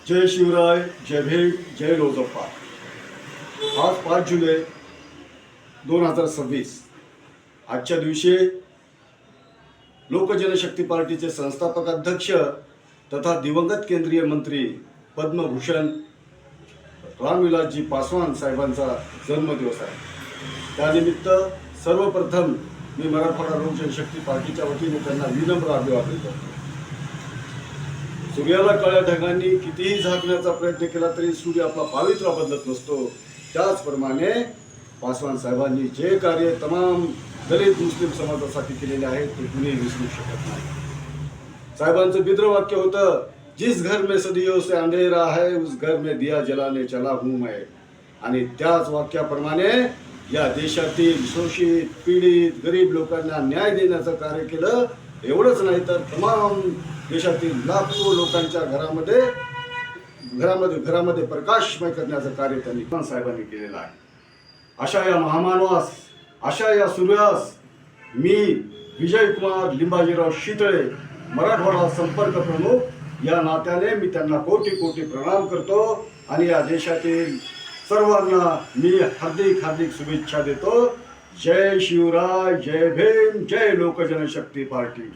जय शिवराय, जय भीम, जय लोजप्पा। आज 5 जुलै 2026 आजच्या दिवशी लोकजनशक्ती पार्टीचे संस्थापक अध्यक्ष तथा दिवंगत केंद्रीय मंत्री पद्मभूषण रामविलासजी पासवान साहेबांचा जन्मदिवस आहे। त्यानिमित्त सर्वप्रथम मी मराठवाडा लोकजनशक्ती पार्टीच्या वतीने त्यांना विनम्र अभिवादन करतो। सूर्याला काळ्या ढगांनी कितीही झाकण्याचा प्रयत्न केला तरी सूर्य आपला पावित्र्य बदलत नसतो। त्याचप्रमाणे पासवान साहेबांनी जे कार्य तमाम दलित मुस्लिम समाजासाठी केलेले आहे ते कुणी विसरू शकत नाही। साहेबांचं बिद्र वाक्य होतं, जिस घर में सदियों से अंधेरा है उस घर में दिया जलाने चला हूं मैं। आणि त्याच वाक्याप्रमाणे या देशातील शोषित पीडित गरीब लोकांना न्याय देण्याचं कार्य केलं। एवढंच नाही तर तमाम देशातील लाखो लोकांच्या घरामध्ये प्रकाशमय करण्याचं कार्य त्यांनी साहेबांनी केलेलं आहे। अशा या महामानवास, अशा या सूर्यास मी विजयकुमार लिंबाजीराव शितळे, मराठवाडा संपर्क प्रमुख या नात्याने मी त्यांना कोटी कोटी प्रणाम करतो आणि या देशातील सर्वांना मी हार्दिक शुभेच्छा देतो। जय शिवराय, जय भीम, जय लोकजनशक्ती पार्टी।